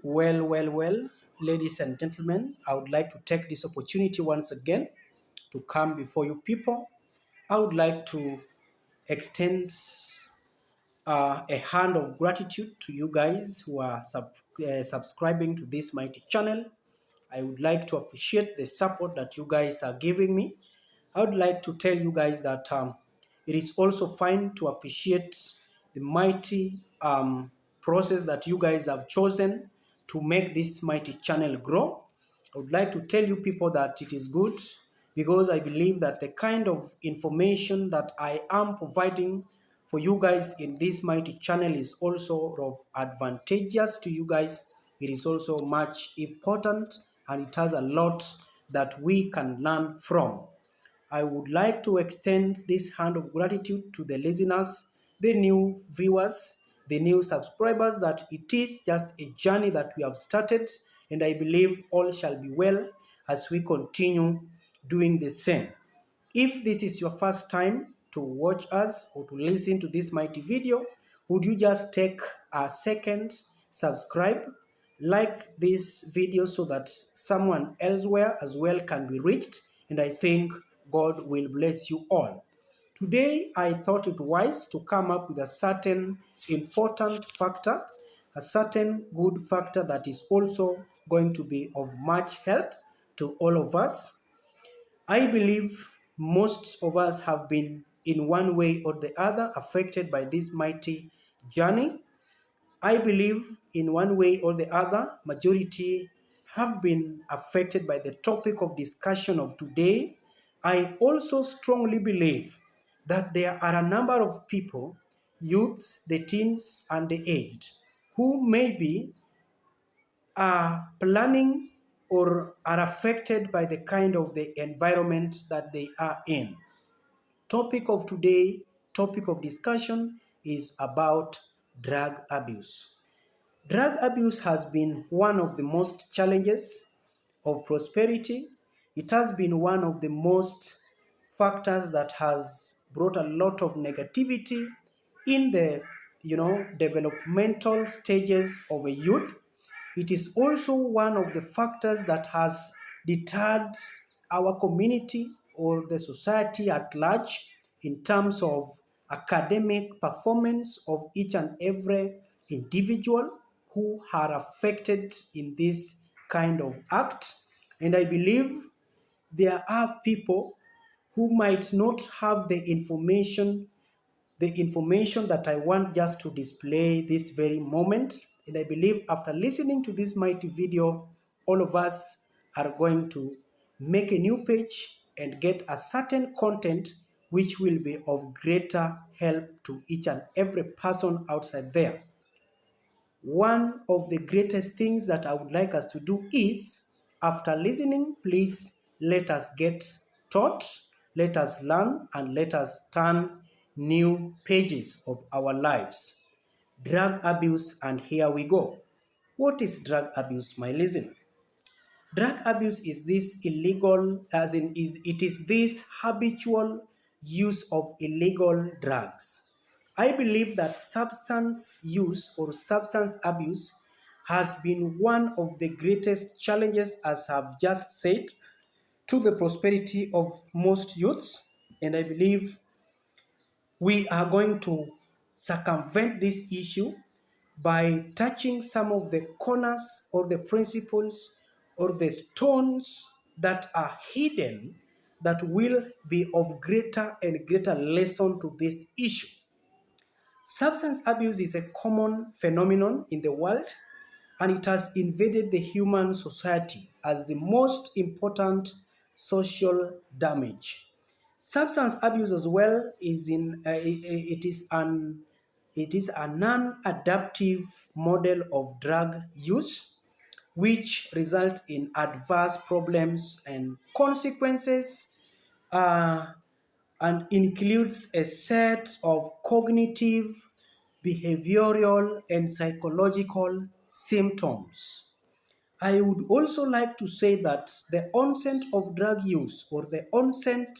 Well, ladies and gentlemen, I would like to take this opportunity once again to come before you people. I would like to extend a hand of gratitude to you guys who are subscribing to this mighty channel. I would like to appreciate the support that you guys are giving me. I would like to tell you guys that it is also fine to appreciate the mighty process that you guys have chosen to make this mighty channel grow. I would like to tell you people that it is good because I believe that the kind of information that I am providing for you guys in this mighty channel is also of advantageous to you guys. It is also much important and it has a lot that we can learn from. I would like to extend this hand of gratitude to the listeners, the new viewers, the new subscribers, that it is just a journey that we have started, and I believe all shall be well as we continue doing the same. If this is your first time to watch us or to listen to this mighty video, would you just take a second, subscribe, like this video so that someone elsewhere as well can be reached, and I think God will bless you all. Today, I thought it wise to come up with a certain important factor, a certain good factor that is also going to be of much help to all of us. I believe most of us have been, in one way or the other, affected by this mighty journey. I believe, in one way or the other, majority have been affected by the topic of discussion of today. I also strongly believe that there are a number of people, youths, the teens, and the aged, who maybe are planning or are affected by the kind of the environment that they are in. Topic of today, topic of discussion is about drug abuse. Drug abuse has been one of the most challenges of prosperity. It has been one of the most factors that has brought a lot of negativity in the developmental stages of a youth. It is also one of the factors that has deterred our community or the society at large in terms of academic performance of each and every individual who are affected in this kind of act. And I believe there are people who might not have the information that I want just to display this very moment. And I believe after listening to this mighty video, all of us are going to make a new page and get a certain content which will be of greater help to each and every person outside there. One of the greatest things that I would like us to do is, after listening, please let us get taught, let us learn, and let us turn new pages of our lives. Drug abuse, and here we go. What is drug abuse, my listener? Drug abuse is this illegal, as in is it is this habitual use of illegal drugs. I believe that substance use or substance abuse has been one of the greatest challenges, as I've just said, to the prosperity of most youths. And I believe we are going to circumvent this issue by touching some of the corners or the principles or the stones that are hidden that will be of greater and greater lesson to this issue. Substance abuse is a common phenomenon in the world, and it has invaded the human society as the most important social damage. Substance abuse as well is it is a non-adaptive model of drug use which result in adverse problems and consequences, uh, and includes a set of cognitive, behavioral, and psychological symptoms. I would also like to say that the onset of drug use or the onset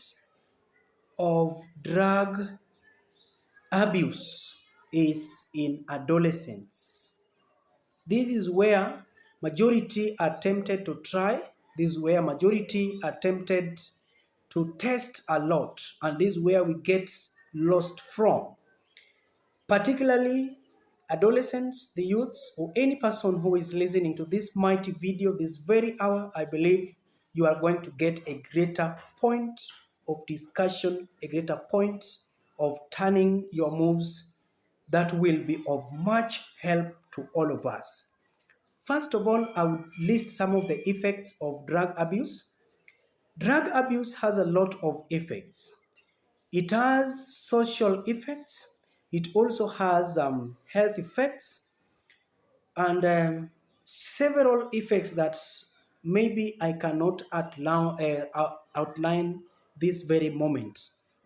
of drug abuse is in adolescence. This is where Majority are tempted to try. This is where majority are tempted to test a lot, and this is where we get lost from. Particularly adolescents, the youths, or any person who is listening to this mighty video this very hour, I believe you are going to get a greater point of discussion, a greater point of turning your moves that will be of much help to all of us. First of all, I would list some of the effects of drug abuse. Drug abuse has a lot of effects. It has social effects, it also has health effects, and several effects that maybe I cannot outline this very moment.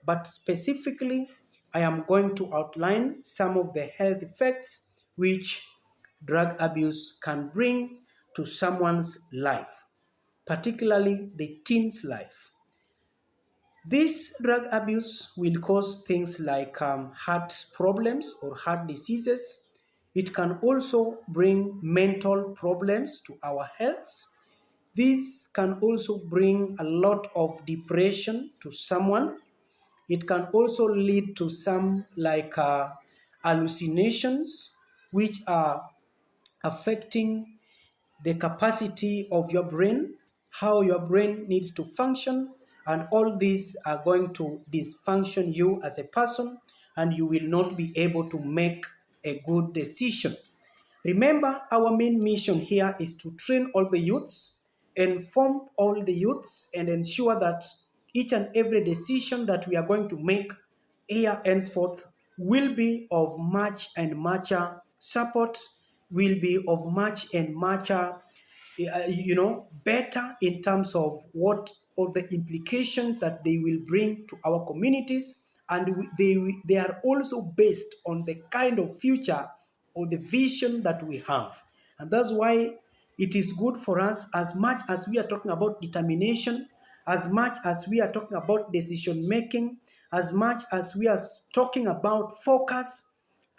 But specifically, I am going to outline some of the health effects which drug abuse can bring to someone's life, particularly the teen's life. This drug abuse will cause things like heart problems or heart diseases. It can also bring mental problems to our health. This can also bring a lot of depression to someone. It can also lead to some like hallucinations, which are affecting the capacity of your brain, how your brain needs to function, and all these are going to dysfunction you as a person, and you will not be able to make a good decision. Remember, our main mission here is to train all the youths, inform all the youths, and ensure that each and every decision that we are going to make here henceforth will be of much and mucher support, will be of much and mucher better in terms of what all the implications that they will bring to our communities, and they are also based on the kind of future or the vision that we have. And that's why it is good for us, as much as we are talking about determination, as much as we are talking about decision making, as much as we are talking about focus,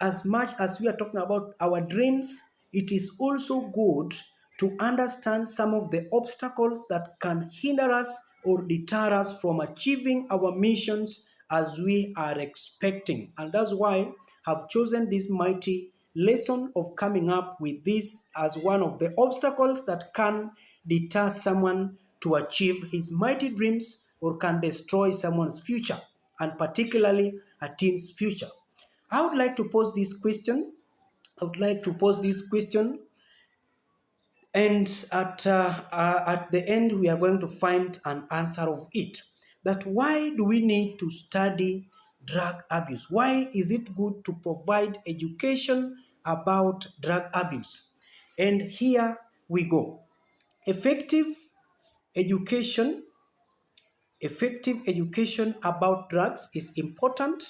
as much as we are talking about our dreams, it is also good to understand some of the obstacles that can hinder us or deter us from achieving our missions as we are expecting. And that's why I've chosen this mighty lesson of coming up with this as one of the obstacles that can deter someone to achieve his mighty dreams or can destroy someone's future, and particularly a teen's future. I would like to pose this question. I would like to pose this question, and at the end, we are going to find an answer of it. That why do we need to study drug abuse? Why is it good to provide education about drug abuse? And here we go. Effective education, effective education about drugs is important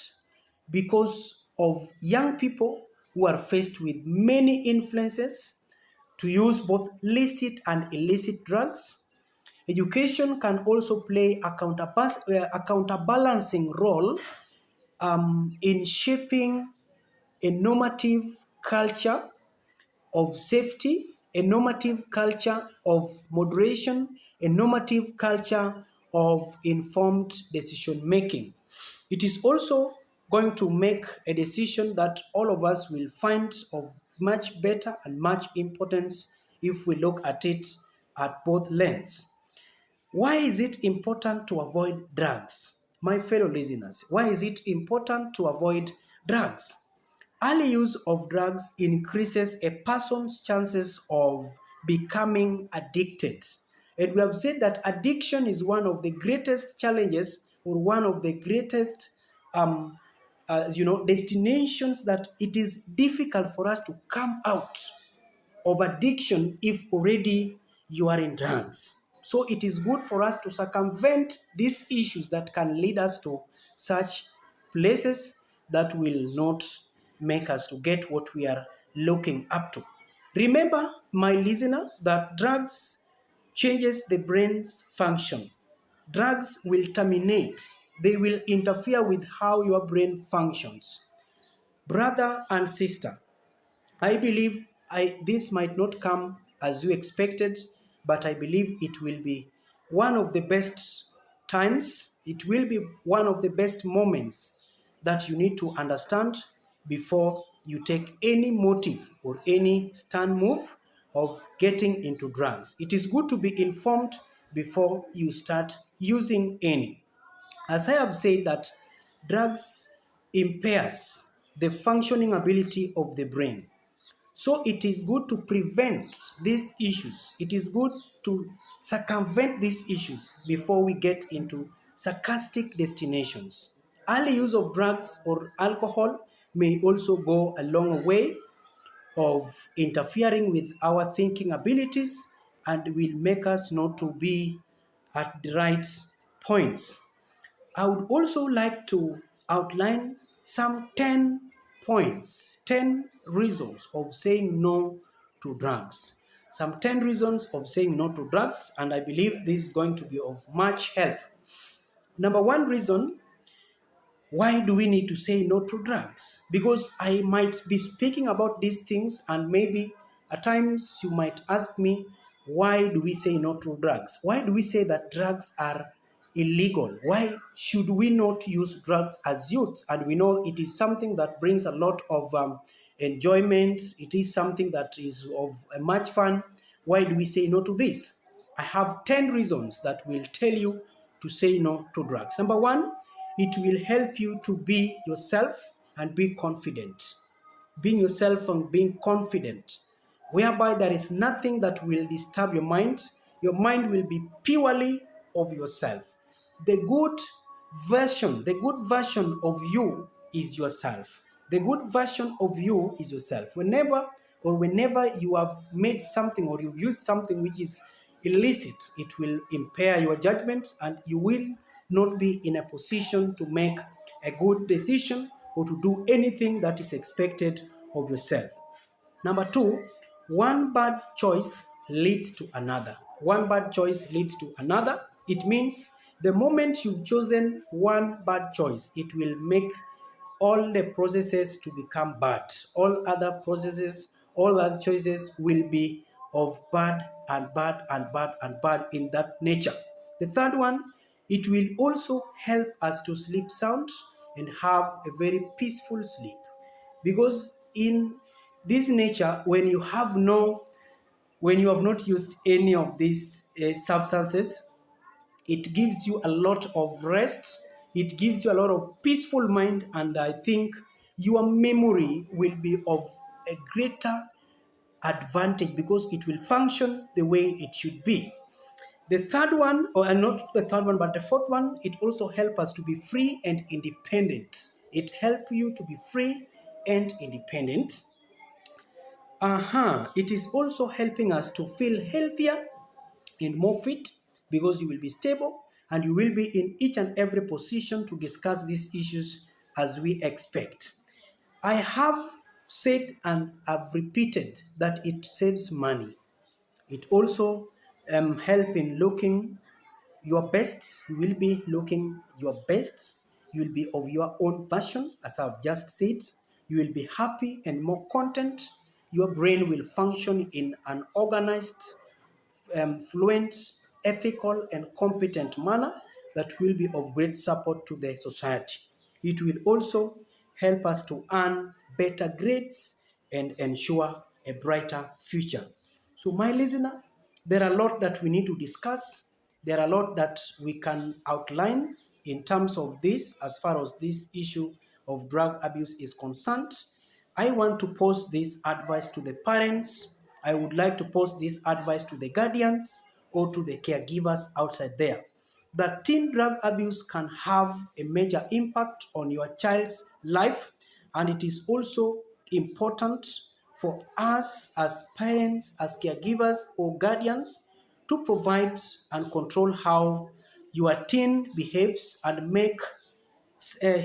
because of young people who are faced with many influences to use both licit and illicit drugs. Education can also play a counterbalancing role in shaping a normative culture of safety, a normative culture of moderation, a normative culture of informed decision making. It is also going to make a decision that all of us will find of much better and much importance if we look at it at both lengths. Why is it important to avoid drugs? My fellow listeners, why is it important to avoid drugs? Early use of drugs increases a person's chances of becoming addicted. And we have said that addiction is one of the greatest challenges or one of the greatest destinations that it is difficult for us to come out of addiction if already you are in drugs. So it is good for us to circumvent these issues that can lead us to such places that will not make us to get what we are looking up to. Remember, my listener, that drugs changes the brain's function. Drugs will terminate, they will interfere with how your brain functions. Brother and sister, I believe this might not come as you expected, but I believe it will be one of the best times, it will be one of the best moments that you need to understand before you take any motive or any stand move of getting into drugs. It is good to be informed before you start using any. As I have said that drugs impairs the functioning ability of the brain. So it is good to prevent these issues. It is good to circumvent these issues before we get into sarcastic destinations. Early use of drugs or alcohol may also go a long way of interfering with our thinking abilities and will make us not to be at the right points. I would also like to outline some 10 points, 10 reasons of saying no to drugs. Some 10 reasons of saying no to drugs, and I believe this is going to be of much help. Number one reason, why do we need to say no to drugs? Because I might be speaking about these things, and maybe at times you might ask me, why do we say no to drugs? Why do we say that drugs are illegal? Why should we not use drugs as youths? And we know it is something that brings a lot of enjoyment, it is something that is of much fun. Why do we say no to this? I have 10 reasons that will tell you to say no to drugs. Number one, it will help you to be yourself and be confident. Being yourself and being confident, whereby there is nothing that will disturb your mind. Your mind will be purely of yourself. The good version of you is yourself. The good version of you is yourself. Whenever you have made something or you've used something which is illicit, it will impair your judgment and you will not be in a position to make a good decision or to do anything that is expected of yourself. Number two, one bad choice leads to another. One bad choice leads to another. It means the moment you've chosen one bad choice, it will make all the processes to become bad. All other processes, all other choices will be of bad and bad and bad and bad in that nature. The third one, it will also help us to sleep sound and have a very peaceful sleep. Because in this nature, when you have not used any of these substances, it gives you a lot of rest, it gives you a lot of peaceful mind, and I think your memory will be of a greater advantage because it will function the way it should be. The third one, or not the third one, but the fourth one, it also helps us to be free and independent. It helps you to be free and independent. It is also helping us to feel healthier and more fit because you will be stable and you will be in each and every position to discuss these issues as we expect. I have said and I've repeated that it saves money. It also help in looking your best. You will be looking your best. You will be of your own version, as I've just said. You will be happy and more content. Your brain will function in an organized, fluent, ethical, and competent manner that will be of great support to the society. It will also help us to earn better grades and ensure a brighter future. So, my listener, there are a lot that we need to discuss. There are a lot that we can outline in terms of this, as far as this issue of drug abuse is concerned. I want to post this advice to the parents. I would like to post this advice to the guardians or to the caregivers outside there. That teen drug abuse can have a major impact on your child's life, and it is also important for us as parents, as caregivers, or guardians to provide and control how your teen behaves and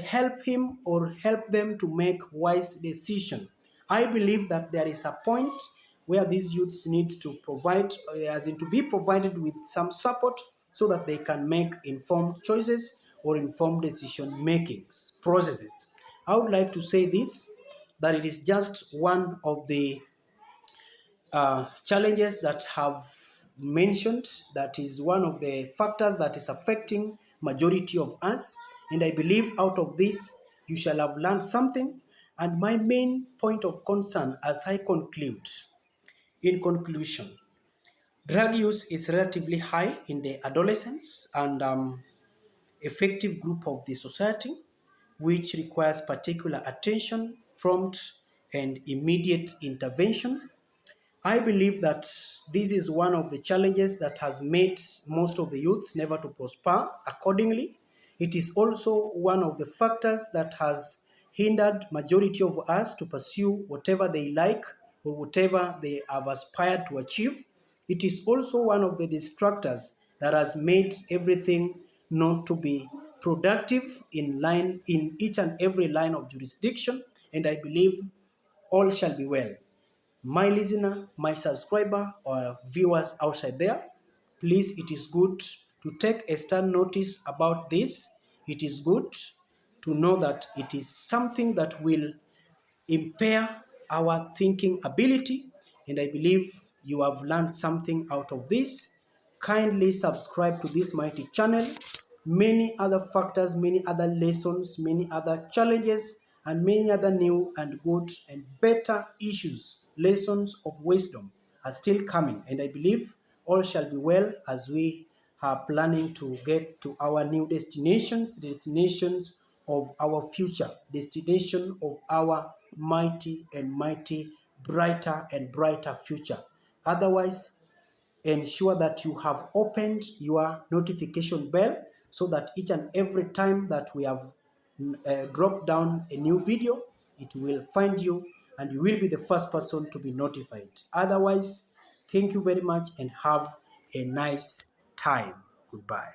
help him or help them to make wise decision. I believe that there is a point where these youths need to provide, as in to be provided with some support so that they can make informed choices or informed decision makings processes. I would like to say this, that it is just one of the challenges that have mentioned. That is one of the factors that is affecting majority of us. And I believe out of this, you shall have learned something. And my main point of concern as I conclude, in conclusion, drug use is relatively high in the adolescents and effective group of the society, which requires particular attention, prompt, and immediate intervention. I believe that this is one of the challenges that has made most of the youths never to prosper accordingly. It is also one of the factors that has hindered majority of us to pursue whatever they like or whatever they have aspired to achieve. It is also one of the distractors that has made everything not to be productive in each and every line of jurisdiction. And I believe all shall be well. My listener, my subscriber, or viewers outside there, please, it is good to take a stern notice about this. It is good to know that it is something that will impair our thinking ability. And I believe you have learned something out of this. Kindly subscribe to this mighty channel. Many other factors, many other lessons, many other challenges, and many other new and good and better issues, lessons of wisdom are still coming. And I believe all shall be well as we are planning to get to our new destinations, destinations of our future, destination of our mighty, brighter and brighter future. Otherwise, ensure that you have opened your notification bell so that each and every time that we have dropped down a new video, it will find you and you will be the first person to be notified. Otherwise, thank you very much and have a nice time. Goodbye.